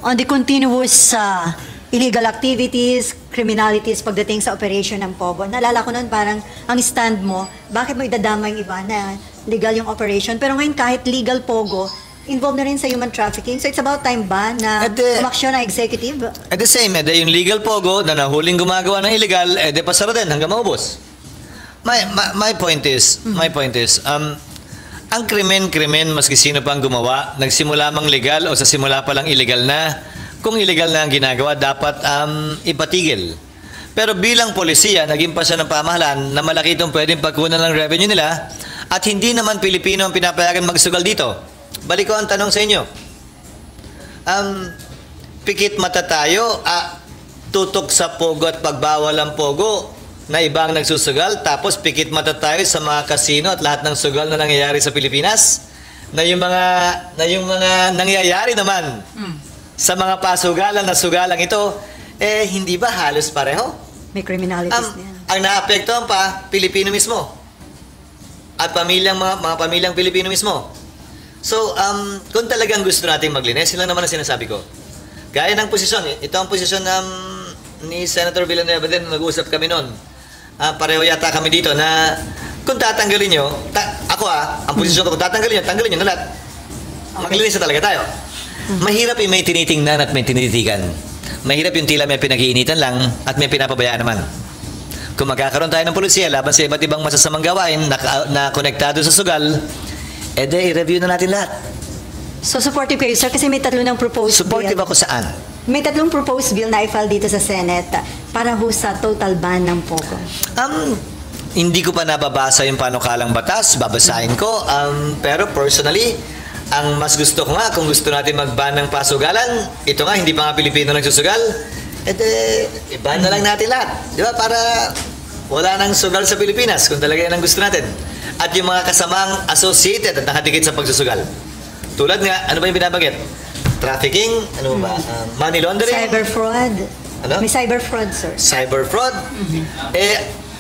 on the continuous illegal activities, criminalities pagdating sa operation ng Pogo. Naalala ko noon parang ang stand mo, bakit mo idadama yung iba na legal yung operation? Pero ngayon kahit legal Pogo, involved na rin sa human trafficking. So it's about time ba na umaksyon na executive? At the same, yung legal Pogo na nahuling gumagawa ng illegal, pasara din hanggang maubos. My point is, ang krimen, maski sino pang gumawa, nagsimula mang legal o sa simula pa lang illegal na, kung illegal na ang ginagawa, dapat ipatigil. Pero bilang polisiya, naging pa siya ng pamahalaan na malaki itong pwedeng pagkunan ng revenue nila at hindi naman Pilipino ang pinapayagan magsugal dito. Balik ko ang tanong sa inyo. Pikit mata tayo, tutok sa Pogo at pagbawal ang Pogo na ibang nagsusugal, tapos pikit mata tayo sa mga kasino at lahat ng sugal na nangyayari sa Pilipinas, na yung mga nangyayari naman sa mga pasugalan na sugalang ito, hindi ba halos pareho? May criminalities niya. Ang naapektuhan pa, Pilipino mismo. At mga pamilyang Pilipino mismo. So, kung talagang gusto natin maglinis, sila naman ang sinasabi ko. Gaya ng posisyon, ito ang posisyon ni Senator Villanueva din, nag-uusap kami noon. Pareho yata kami dito na kung tatanggalin nyo, ang posisyon ko, kung tatanggalin nyo na lahat. Maglinis na talaga tayo. Mahirap yung may tinitingnan at may tinititigan. Mahirap yung tila may pinag-iinitan lang at may pinapabayaan naman. Kung magkakaroon tayo ng polisiya laban sa iba't ibang masasamang gawain na konektado sa sugal, i-review na natin lahat. So, supportive kayo, sir, kasi may tatlo ng proposed supportive bill. Ako saan? May tatlong proposed bill na i-file dito sa Senate para sa total ban ng Pogo. Hindi ko pa nababasa yung panukalang batas, babasahin ko. Pero personally, ang mas gusto ko nga, kung gusto natin mag-ban ng pasugalan, ito nga, hindi pa nga Pilipino nagsusugal, i-ban na lang natin lahat. Di ba? Para wala nang sugal sa Pilipinas, kung talaga yan ang gusto natin. At yung mga kasamang associated at nakadikit sa pagsusugal. Tulad nga, ano ba yung binabagit? Trafficking, ano ba? Money laundering? Cyber fraud. Ano? May cyber fraud, sir. Cyber fraud?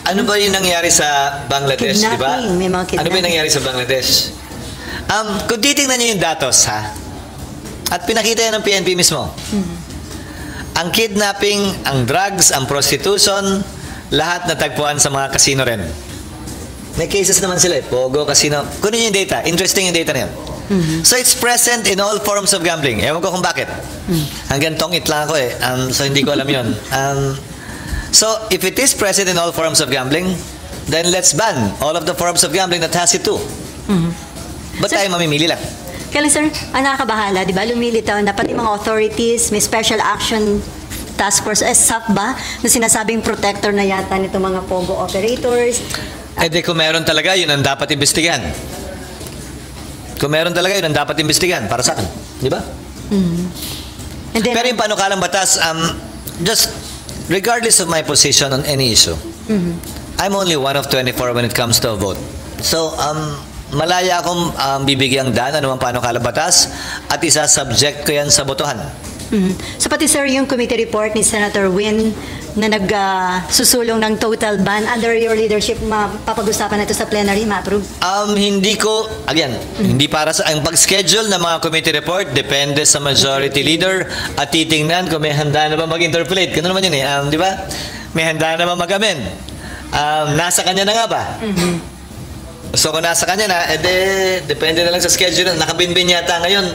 Ano ba yung nangyari sa Bangladesh, di ba? Kidnapping, may mga kidnapping. Ano ba yung nangyari sa Bangladesh? Kung titingnan niyo yung datos, at pinakita yan ng PNP mismo, ang kidnapping, ang drugs, ang prostitution, lahat natagpuan sa mga casino rin. May cases naman sila Pogo, casino. Kunin yung data. Interesting yung data na yun. So it's present in all forms of gambling. Ewan ko kung bakit. Hanggang tongit lang ako so hindi ko alam yun. So if it is present in all forms of gambling, then let's ban all of the forms of gambling that has it too. Ba't tayo mamimili lang? Kaya sir, ang nakakabahala, di ba? Lumilitaw na pati mga authorities, may special action task force, SAP ba, na sinasabing protector na yata nito mga Pogo operators. Kung meron talaga, yun ang dapat imbestigahan. Kung meron talaga, yun ang dapat imbestigahan para sa akin. Di ba? Pero yung panukalang batas, just regardless of my position on any issue, I'm only one of 24 when it comes to a vote. So, malaya akong bibigyang daan anumang panukalang batas at isa-subject ko yan sa botohan. So pati sir, yung committee report ni Senator Win na nagsusulong ng total ban under your leadership, mapapag-usapan na ito sa plenary, ma-approve? Hindi ko, again, hindi para sa, ang pag-schedule ng mga committee report depende sa majority leader at titingnan kung may handa na ba mag-interpolate. Ganun naman yun di ba? May handa na ba mag-amend? Nasa kanya na nga ba? So kung nasa kanya na, depende na lang sa schedule. Nakabinbin yata ngayon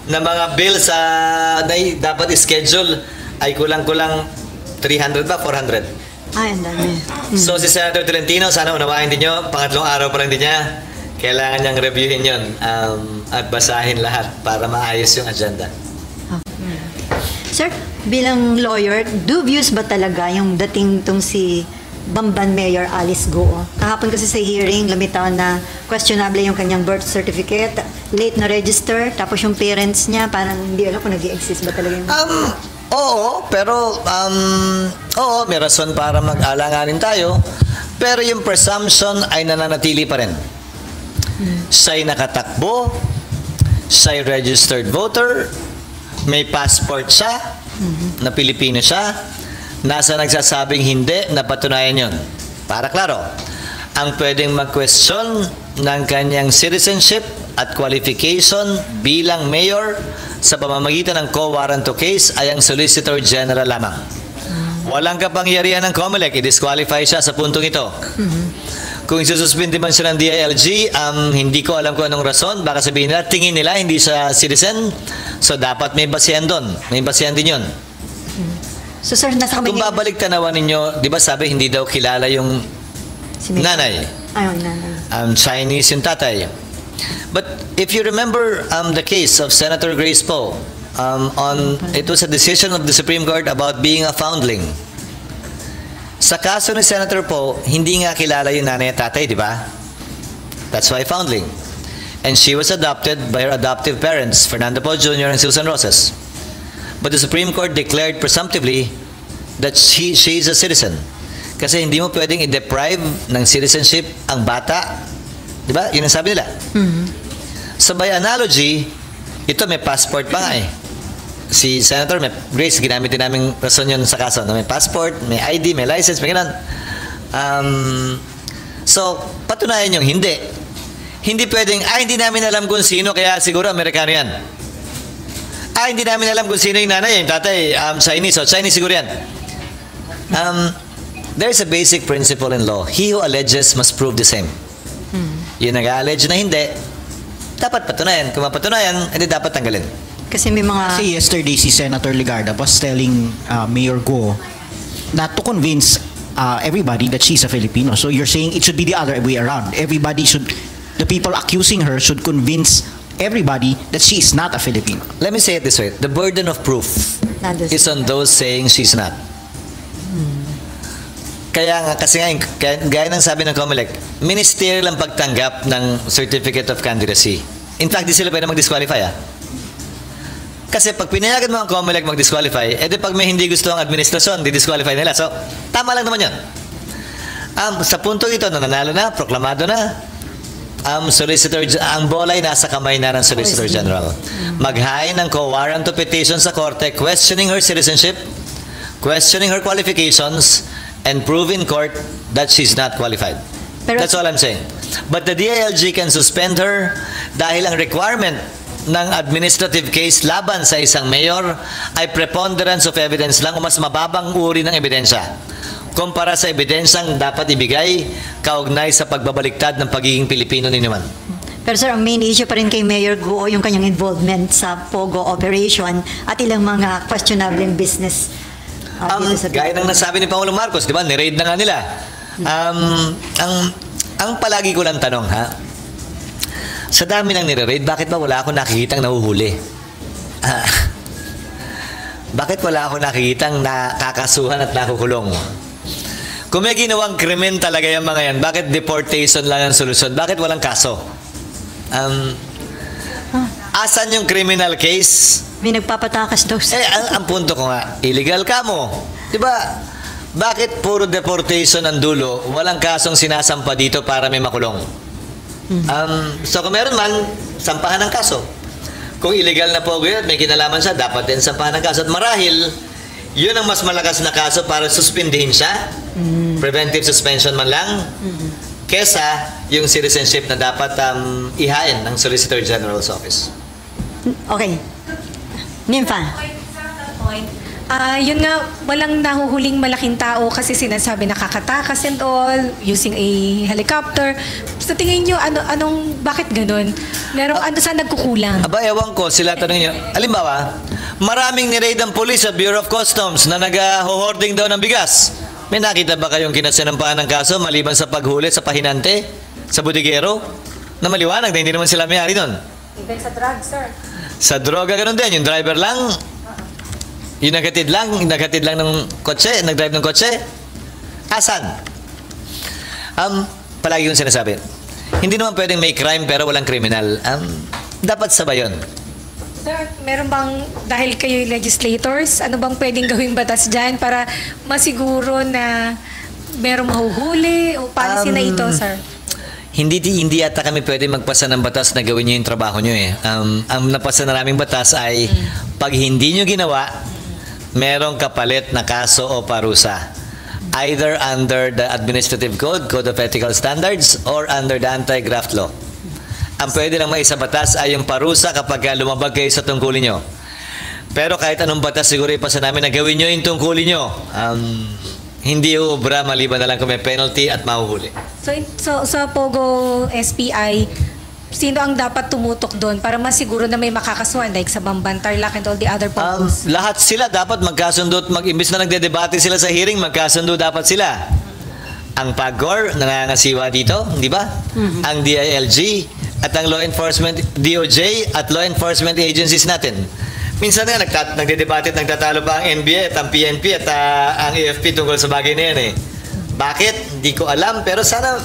na mga bills na dapat i-schedule ay kulang-kulang 300 ba? 400? Ay, ang dami. So si Senator Tolentino, sana unawain din nyo, pangatlong araw pa lang din niya, kailangan niyang reviewin yun at basahin lahat para maayos yung agenda. Sir, bilang lawyer, dubious ba talaga yung dating tong si Bamban Mayor Alice Goo? Kahapon kasi sa hearing, lumitaw na questionable yung kanyang birth certificate, late na register, tapos yung parents niya, parang hindi alam kung nag-i-exist ba talaga yung... Oo, pero may rason para mag-alanganin tayo, pero yung presumption ay nananatili pa rin. Siya'y nakatakbo, siya'y registered voter, may passport siya, na Pilipino siya, nasa nagsasabing hindi, napatunayan yun. Para klaro, ang pwedeng mag-question ng kanyang citizenship at qualification bilang mayor sa pamamagitan ng co-warranto case ay ang Solicitor General lamang. Walang kapangyarihan ng COMELEC, i-disqualify siya sa puntong ito. Kung isususpindi man siya ng DILG, hindi ko alam kung anong rason. Baka sabihin nila, tingin nila hindi siya citizen, so dapat may basihan doon. May basihan din yun. So sir, nasa kamay Kung babalik tanawan ninyo, di ba sabi hindi daw kilala yung si Mayor. nanay? Ayun, nanay. Chinese yung tatay. But if you remember the case of Senator Grace Poe, it was a decision of the Supreme Court about being a foundling. Sa kaso ni Senator Poe, hindi nga kilala yung nanay at tatay, di ba? That's why foundling. And she was adopted by her adoptive parents, Fernando Poe Jr. and Susan Roses. But the Supreme Court declared presumptively that she is a citizen. Kasi hindi mo pwedeng i-deprive ng citizenship ang bata. Di ba? Yun ang sabi nila. So by analogy, ito may passport pa nga eh. Si Senator Grace, ginamit din namin rason yun sa kaso. Na may passport, may ID, may license, may ganun. So, patunayan yung hindi. Hindi pwedeng, hindi namin alam kung sino, kaya siguro Amerikano yan. Hindi namin alam kung sino yung nanay, yung tatay, Chinese, so Chinese siguro yan. There's a basic principle in law. He who alleges must prove the same. Yung nag-allege na hindi, dapat patunayan. Kung mapatunayan, hindi dapat tanggalin. Kasi may mga... Kasi yesterday si Senator Legarda was telling Mayor Go not to convince everybody that she's a Filipino. So you're saying it should be the other way around. The people accusing her should convince everybody that she is not a Filipino. Let me say it this way. The burden of proof is on those saying she's not. Kaya nga, kasi nga, gaya ng sabi ng COMELEC, ministerial ang pagtanggap ng Certificate of Candidacy. In fact, di sila pwede mag-disqualify. Kasi pag pinayagan mo ang COMELEC mag-disqualify, edi pag may hindi gusto ang administrasyon, di-disqualify nila. So, tama lang naman yun. Sa punto ito, nanalo na, proklamado na, ang bola ay nasa kamay na ng Solicitor General. Mag-hain ng co-warrant of petition sa korte, questioning her citizenship, questioning her qualifications, and prove in court that she's not qualified. That's all I'm saying. But the DILG can suspend her dahil ang requirement ng administrative case laban sa isang mayor ay preponderance of evidence lang o mas mababang uri ng ebidensya kumpara sa ebidensyang dapat ibigay kaugnay sa pagbabaliktad ng pagiging Pilipino ni naman. Pero sir, ang main issue pa rin kay Mayor Guo yung kanyang involvement sa POGO operation at ilang mga questionable business. Gaya ng nasabi ni Pangulong Marcos, di ba? Ni-raid na nga nila. Ang palagi ko lang tanong, sa dami ng nire-raid, bakit ba wala akong nakikitang nahuhuli? Bakit wala akong nakikitang nakakasuhan at nakukulong? Kung may ginawang krimen talaga yung mga yan, bakit deportation lang ang solusyon? Bakit walang kaso? Asan yung criminal case? May nagpapatakas daw. Ang punto ko nga, illegal ka mo. Diba? Bakit puro deportation ang dulo? Walang kasong sinasampa dito para may makulong. So kung meron man, sampahan ng kaso. Kung illegal na po yun, may kinalaman siya, dapat din sampahan ng kaso. At marahil, yun ang mas malakas na kaso para suspindihin siya. Preventive suspension man lang. Kesa yung citizenship na dapat ihain ng Solicitor General's Office. Okay. Nympha. Yun nga, walang nahuhuling malaking tao kasi sinasabi nakakatakas and all, using a helicopter. Sa tingin nyo, bakit ganun? Saan nagkukulang? Ewan ko, sila tanong nyo. Halimbawa, maraming ni-raid ang police sa Bureau of Customs na nag-hoarding daw ng bigas. May nakita ba kayong kinasinampahan ng kaso maliban sa paghuli sa pahinante, sa budigero? Na maliwanag na hindi naman sila may-ari nun. Even sa drugs, sir. Sa droga, ganun din. Yung driver lang, yung nagatid lang ng kotse, nag-drive ng kotse. Asan? Palagi yung sinasabi, hindi naman pwedeng may crime pero walang criminal. Dapat sabay yun. Sir, meron bang, dahil kayo legislators, ano bang pwedeng gawing batas dyan para masiguro na merong mahuhuli o policy na ito, sir? Hindi yata kami pwede magpasa ng batas na gawin nyo yung trabaho nyo eh. Ang napasa na naming batas ay pag hindi nyo ginawa, merong kapalit na kaso o parusa. Either under the Administrative Code, Code of Ethical Standards, or under the Anti-Graft Law. Ang pwede lang maisabatas ay yung parusa kapag lumabag kayo sa tungkulin nyo. Pero kahit anong batas, siguro ipasa namin na gawin nyo yung tungkulin nyo. Hindi uubra maliban na lang kung may penalty at mahuhuli. So sa Pogo SPI, sino ang dapat tumutok doon para masiguro na may makakasuhan like sa Bamban, Tarlac and all the other Pogos? Lahat sila dapat magkasundo at imbis na nagdedebate sila sa hearing, magkasundo dapat sila. Ang PAGCOR, nangangasiwa dito, di ba? Ang DILG at ang law enforcement, DOJ at law enforcement agencies natin. Minsan nga nagdedebate at nagtatalo pa ang NBI at ang PNP at ang AFP tungkol sa bagay na yan eh. Bakit? Hindi ko alam, pero sana,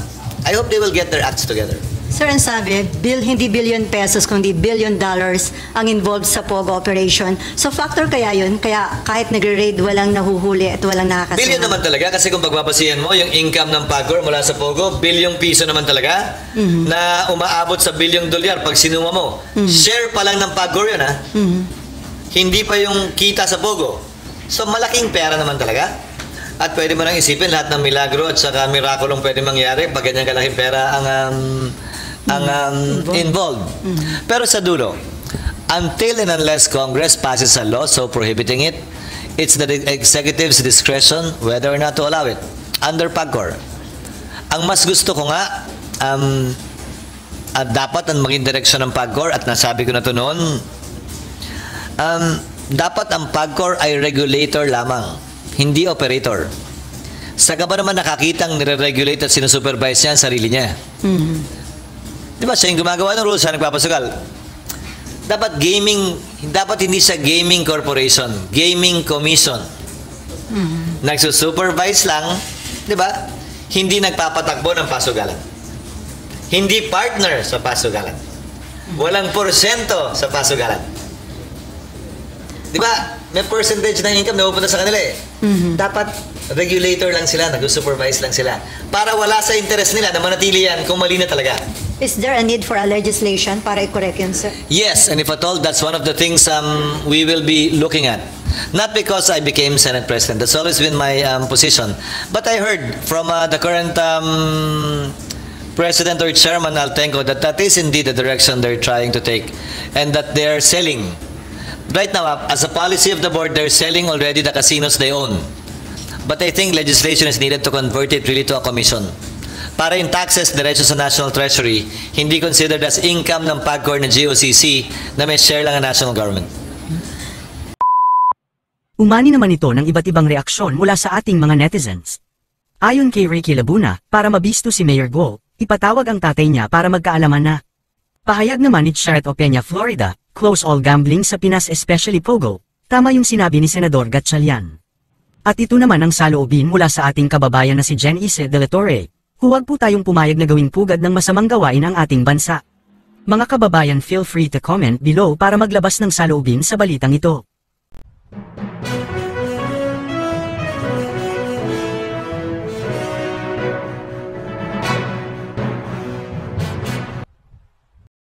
I hope they will get their acts together. Sir, ang sabi, hindi billion pesos, kundi $billion ang involved sa Pogo operation. So factor kaya yun? Kaya kahit nagre-raid, walang nahuhuli at walang nakakasuhan? Billion naman talaga kasi kung pagbabasihan mo, yung income ng PAGCOR mula sa Pogo, bilyong piso naman talaga na umaabot sa $1 billion pag sinuma mo. Share pa lang ng PAGCOR yun ha. Hindi pa yung kita sa Pogo. So malaking pera naman talaga. At pwede mo nang isipin lahat ng milagro at saka mirakulong pwede mangyari pag ganyan kalaking pera ang involved. Pero sa dulo, until and unless Congress passes a law so prohibiting it, it's the executive's discretion whether or not to allow it under PAGCOR. Ang mas gusto ko nga, dapat ang maging direksyon ng PAGCOR at nasabi ko na to noon, dapat ang PAGCOR ay regulator lamang, hindi operator. Saka ba naman nakakitang nire-regulate at sinusupervise niya ang sarili niya? Di ba siya yung gumagawa ng rules, siya nagpapasugal. Dapat hindi siya gaming corporation, gaming commission. Nagsusupervise lang, di ba? Hindi nagpapatakbo ng pasugalan. Hindi partner sa pasugalan. Walang porsyento sa pasugalan. Di ba? May percentage ng income na pupunta sa kanila eh. Dapat regulator lang sila, nag-supervise lang sila. Para wala sa interest nila na manatili yan kung mali na talaga. Is there a need for a legislation para i-correct yun, sir? Yes, and if at all, that's one of the things we will be looking at. Not because I became Senate President. That's always been my position. But I heard from the current President or Chairman Altenco that is indeed the direction they're trying to take and that they're selling. Right now, as a policy of the board, they're selling already the casinos they own. But I think legislation is needed to convert it really to a commission. Para yung taxes diretso sa National Treasury, hindi considered as income ng PAGCOR na GOCC na may share lang ang national government. Umani naman ito ng iba't ibang reaksyon mula sa ating mga netizens. Ayon kay Ricky Labuna, para mabisto si Mayor Go, ipatawag ang tatay niya para magkaalaman na. Pahayag naman ni Charlotte Opeña, Florida, close all gambling sa Pinas especially Pogo, tama yung sinabi ni Senador Gatchalian. At ito naman ang saloobin mula sa ating kababayan na si Jen Ise de la Torre, huwag po tayong pumayag na gawing pugad ng masamang gawain ang ating bansa. Mga kababayan, feel free to comment below para maglabas ng saloobin sa balitang ito.